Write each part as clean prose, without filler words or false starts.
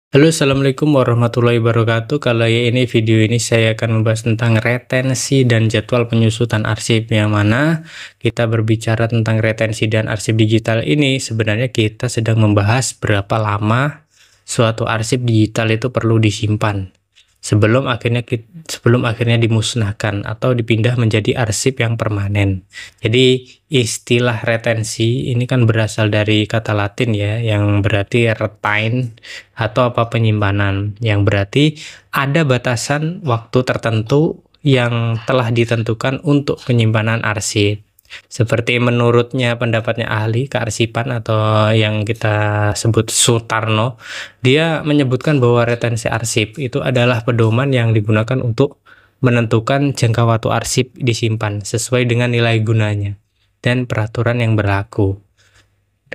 Halo, assalamualaikum warahmatullahi wabarakatuh. Ini video ini saya akan membahas tentang retensi dan jadwal penyusutan arsip, yang mana kita berbicara tentang retensi dan arsip digital ini sebenarnya kita sedang membahas berapa lama suatu arsip digital itu perlu disimpan sebelum akhirnya dimusnahkan atau dipindah menjadi arsip yang permanen. Jadi istilah retensi ini kan berasal dari kata Latin ya, yang berarti retain atau penyimpanan, yang berarti ada batasan waktu tertentu yang telah ditentukan untuk penyimpanan arsip. Seperti menurutnya pendapatnya ahli kearsipan atau yang kita sebut Sutarno, dia menyebutkan bahwa retensi arsip itu adalah pedoman yang digunakan untuk menentukan jangka waktu arsip disimpan sesuai dengan nilai gunanya dan peraturan yang berlaku.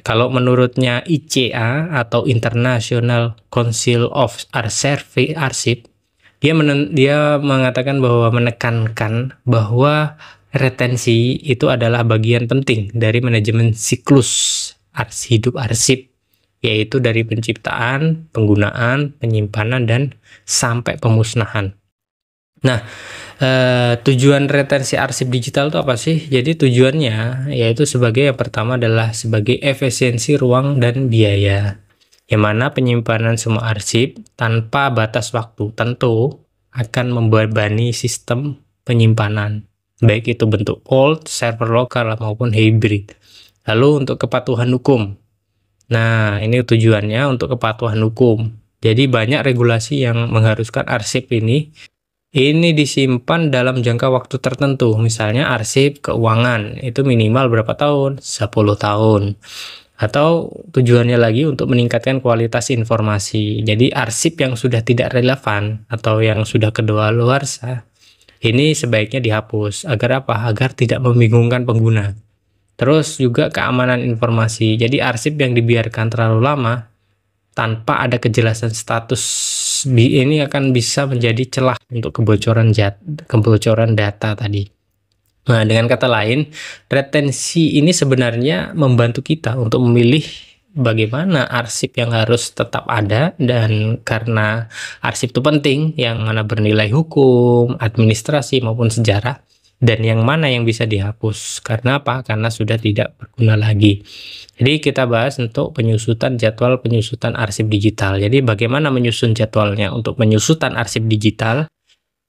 Kalau menurutnya ICA atau International Council of Arsip, dia mengatakan bahwa menekankan bahwa retensi itu adalah bagian penting dari manajemen siklus hidup arsip, yaitu dari penciptaan, penggunaan, penyimpanan, dan sampai pemusnahan. Nah, tujuan retensi arsip digital itu apa sih? Jadi tujuannya yaitu yang pertama adalah sebagai efisiensi ruang dan biaya, yang mana penyimpanan semua arsip tanpa batas waktu tentu akan membebani sistem penyimpanan, baik itu bentuk cold, server lokal, maupun hybrid. Lalu untuk kepatuhan hukum. Nah, ini tujuannya untuk kepatuhan hukum. Jadi banyak regulasi yang mengharuskan arsip ini disimpan dalam jangka waktu tertentu. Misalnya arsip keuangan itu minimal berapa tahun? 10 tahun. Atau tujuannya lagi untuk meningkatkan kualitas informasi. Jadi arsip yang sudah tidak relevan atau yang sudah kedaluarsa ini sebaiknya dihapus. Agar apa? Agar tidak membingungkan pengguna. Terus juga keamanan informasi. Jadi arsip yang dibiarkan terlalu lama tanpa ada kejelasan status ini akan bisa menjadi celah untuk kebocoran data tadi. Nah, dengan kata lain, retensi ini sebenarnya membantu kita untuk memilih bagaimana arsip yang harus tetap ada, dan karena arsip itu penting, yang mana bernilai hukum, administrasi, maupun sejarah, dan yang mana yang bisa dihapus. Karena apa? Karena sudah tidak berguna lagi. Jadi kita bahas untuk jadwal penyusutan arsip digital. Jadi bagaimana menyusun jadwalnya untuk penyusutan arsip digital?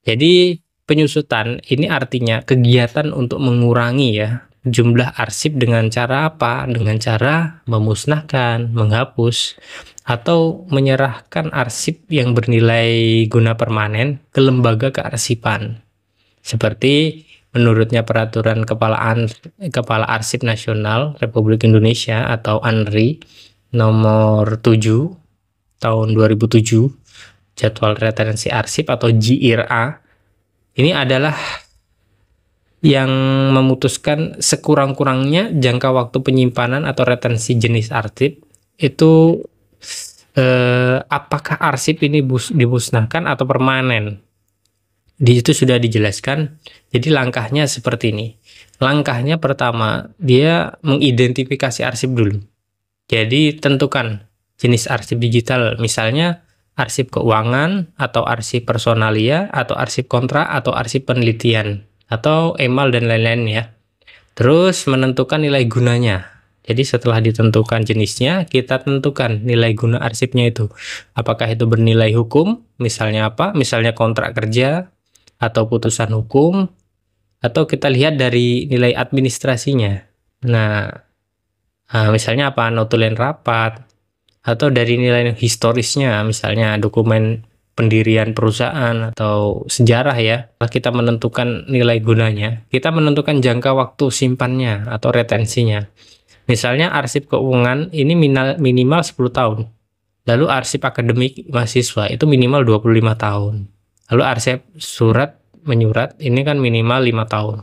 Jadi penyusutan ini artinya kegiatan untuk mengurangi jumlah arsip dengan cara apa? Dengan cara memusnahkan, menghapus, atau menyerahkan arsip yang bernilai guna permanen ke lembaga kearsipan. Seperti menurutnya peraturan Kepala Arsip Nasional Republik Indonesia atau ANRI nomor 7 tahun 2007, jadwal retensi arsip atau JIRA. Ini adalah yang memutuskan sekurang-kurangnya jangka waktu penyimpanan atau retensi jenis arsip itu, apakah arsip ini dimusnahkan atau permanen. Di situ sudah dijelaskan. Jadi langkahnya seperti ini. Langkahnya pertama, dia mengidentifikasi arsip dulu. Jadi tentukan jenis arsip digital, misalnya arsip keuangan, atau arsip personalia, atau arsip kontrak, atau arsip penelitian, atau email, dan lain-lain ya. Terus menentukan nilai gunanya. Jadi setelah ditentukan jenisnya, kita tentukan nilai guna arsipnya itu. Apakah itu bernilai hukum, misalnya apa? Misalnya kontrak kerja, atau putusan hukum, atau kita lihat dari nilai administrasinya. Nah, misalnya apa? Notulen rapat, atau dari nilai historisnya, misalnya dokumen pendirian perusahaan atau sejarah ya. Setelah kita menentukan nilai gunanya, kita menentukan jangka waktu simpannya atau retensinya. Misalnya arsip keuangan ini minimal 10 tahun. Lalu arsip akademik mahasiswa itu minimal 25 tahun. Lalu arsip surat menyurat ini kan minimal 5 tahun.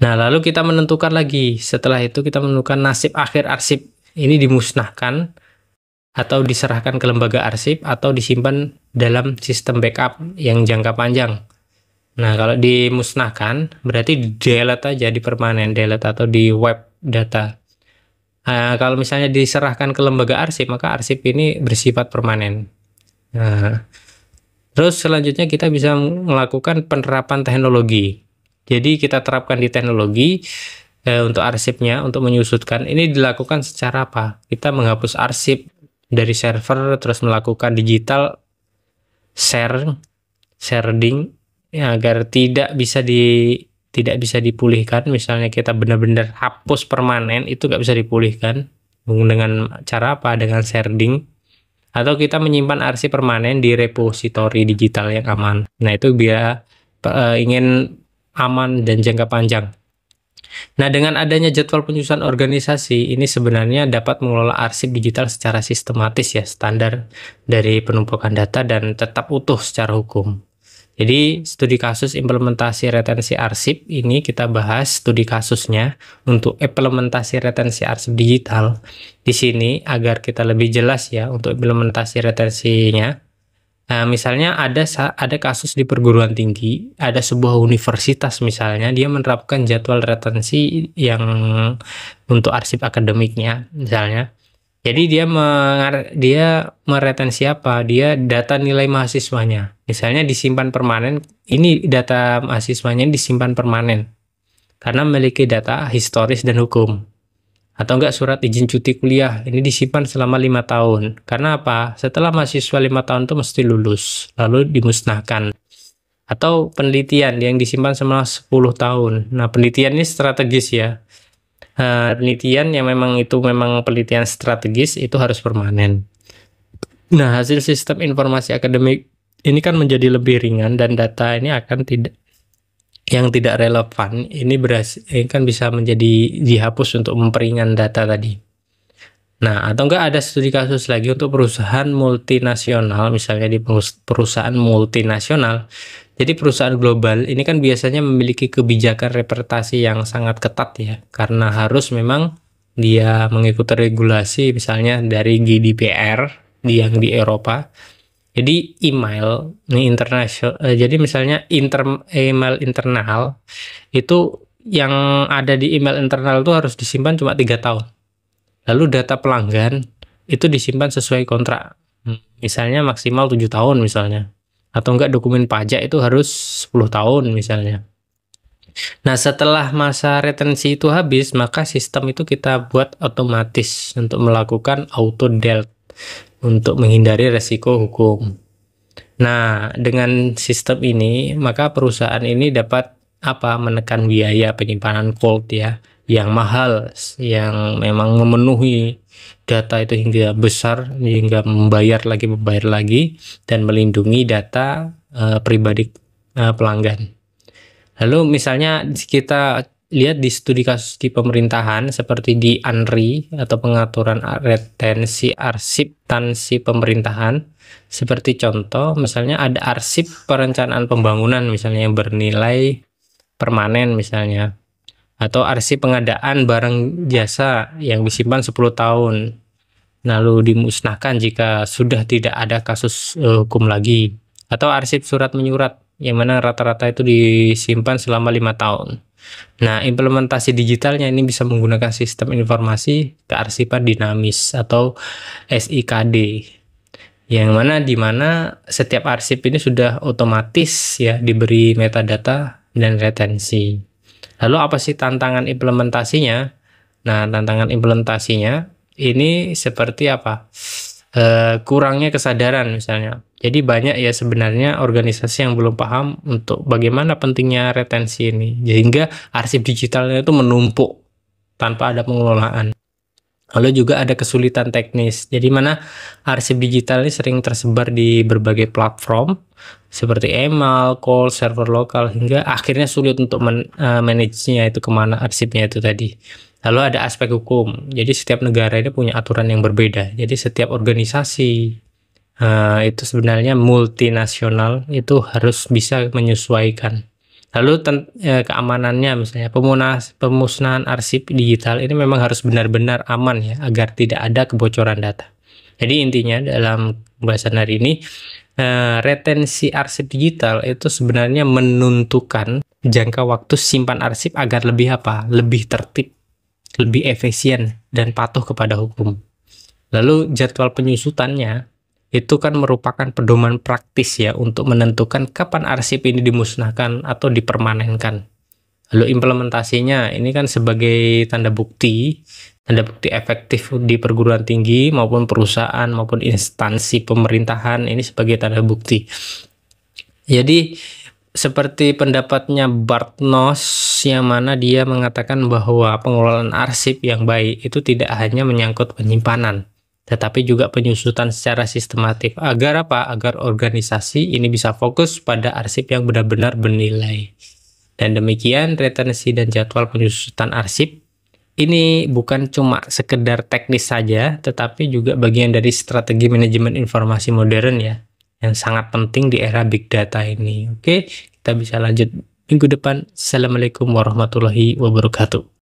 Nah, lalu kita menentukan lagi. Setelah itu kita menentukan nasib akhir arsip ini dimusnahkan atau diserahkan ke lembaga arsip atau disimpan dalam sistem backup yang jangka panjang. Nah, kalau dimusnahkan berarti di delete aja, di permanen delete atau di web data. Kalau misalnya diserahkan ke lembaga arsip, maka arsip ini bersifat permanen. Nah, terus selanjutnya kita bisa melakukan penerapan teknologi. Jadi kita terapkan di teknologi untuk arsipnya, untuk menyusutkan. Ini dilakukan secara apa? Kita menghapus arsip dari server, terus melakukan digital sharding ya, agar tidak bisa dipulihkan. Misalnya kita benar-benar hapus permanen, itu nggak bisa dipulihkan. Dengan cara apa? Dengan sharding. Atau kita menyimpan arsip permanen di repositori digital yang aman. Nah, itu biar ingin aman dan jangka panjang. Nah, dengan adanya jadwal penyusunan organisasi, ini sebenarnya dapat mengelola arsip digital secara sistematis ya, standar dari penumpukan data dan tetap utuh secara hukum. Jadi, studi kasus implementasi retensi arsip ini kita bahas studi kasusnya untuk implementasi retensi arsip digital. Di sini agar kita lebih jelas ya untuk implementasi retensinya. Nah, misalnya ada kasus di perguruan tinggi, ada sebuah universitas misalnya, dia menerapkan jadwal retensi yang untuk arsip akademiknya misalnya. Jadi dia meretensi apa? Dia data nilai mahasiswanya. Misalnya disimpan permanen, ini data mahasiswanya disimpan permanen karena memiliki data historis dan hukum. Atau enggak surat izin cuti kuliah, ini disimpan selama 5 tahun. Karena apa? Setelah mahasiswa 5 tahun itu mesti lulus, lalu dimusnahkan. Atau penelitian yang disimpan selama 10 tahun. Nah, penelitian ini strategis ya. Penelitian yang memang penelitian strategis itu harus permanen. Nah, hasil sistem informasi akademik ini kan menjadi lebih ringan dan data ini akan tidak relevan ini kan bisa menjadi dihapus untuk memperingan data tadi. Nah, atau enggak ada studi kasus lagi untuk perusahaan multinasional, misalnya di perusahaan multinasional. Jadi perusahaan global ini kan biasanya memiliki kebijakan representasi yang sangat ketat ya, karena harus memang dia mengikuti regulasi misalnya dari GDPR yang di Eropa. Jadi email ini internasional. Jadi misalnya email internal itu yang ada di email internal itu harus disimpan cuma 3 tahun. Lalu data pelanggan itu disimpan sesuai kontrak. Misalnya maksimal 7 tahun misalnya. Atau enggak dokumen pajak itu harus 10 tahun misalnya. Nah, setelah masa retensi itu habis, maka sistem itu kita buat otomatis untuk melakukan auto delete untuk menghindari resiko hukum. Nah, dengan sistem ini, maka perusahaan ini dapat menekan biaya penyimpanan cold ya, yang mahal, yang memang memenuhi data itu hingga besar, hingga membayar lagi, dan melindungi data pribadi pelanggan. Lalu misalnya kita lihat di studi kasus di pemerintahan seperti di ANRI atau pengaturan retensi arsiptansi pemerintahan, seperti contoh misalnya ada arsip perencanaan pembangunan misalnya yang bernilai permanen misalnya, atau arsip pengadaan barang jasa yang disimpan 10 tahun lalu dimusnahkan jika sudah tidak ada kasus hukum lagi, atau arsip surat menyurat yang mana rata-rata itu disimpan selama 5 tahun. Nah, implementasi digitalnya ini bisa menggunakan sistem informasi kearsipan dinamis atau SIKD, yang mana dimana setiap arsip ini sudah otomatis ya diberi metadata dan retensi. Lalu apa sih tantangan implementasinya? Nah, tantangan implementasinya ini seperti apa? Kurangnya kesadaran misalnya. Jadi banyak ya sebenarnya organisasi yang belum paham untuk bagaimana pentingnya retensi ini, sehingga arsip digitalnya itu menumpuk tanpa ada pengelolaan. Lalu juga ada kesulitan teknis. Jadi mana arsip digital ini sering tersebar di berbagai platform seperti email, call, server lokal, hingga akhirnya sulit untuk manage-nya itu kemana arsipnya itu tadi. Lalu ada aspek hukum. Jadi setiap negara ini punya aturan yang berbeda. Jadi setiap organisasi itu sebenarnya multinasional itu harus bisa menyesuaikan. Lalu keamanannya misalnya pemusnahan arsip digital ini memang harus benar-benar aman ya, agar tidak ada kebocoran data. Jadi intinya dalam pembahasan hari ini, retensi arsip digital itu sebenarnya menentukan jangka waktu simpan arsip agar lebih tertib, lebih efisien dan patuh kepada hukum. Lalu jadwal penyusutannya itu kan merupakan pedoman praktis ya untuk menentukan kapan arsip ini dimusnahkan atau dipermanenkan. Lalu implementasinya ini kan sebagai tanda bukti efektif di perguruan tinggi maupun perusahaan maupun instansi pemerintahan, ini sebagai tanda bukti. Jadi seperti pendapatnya Bartnos, yang mana dia mengatakan bahwa pengelolaan arsip yang baik itu tidak hanya menyangkut penyimpanan, tetapi juga penyusutan secara sistematif. Agar apa? Agar organisasi ini bisa fokus pada arsip yang benar-benar bernilai. Dan demikian retensi dan jadwal penyusutan arsip ini bukan cuma sekedar teknis saja, tetapi juga bagian dari strategi manajemen informasi modern ya, yang sangat penting di era big data ini. Oke, kita bisa lanjut minggu depan. Assalamualaikum warahmatullahi wabarakatuh.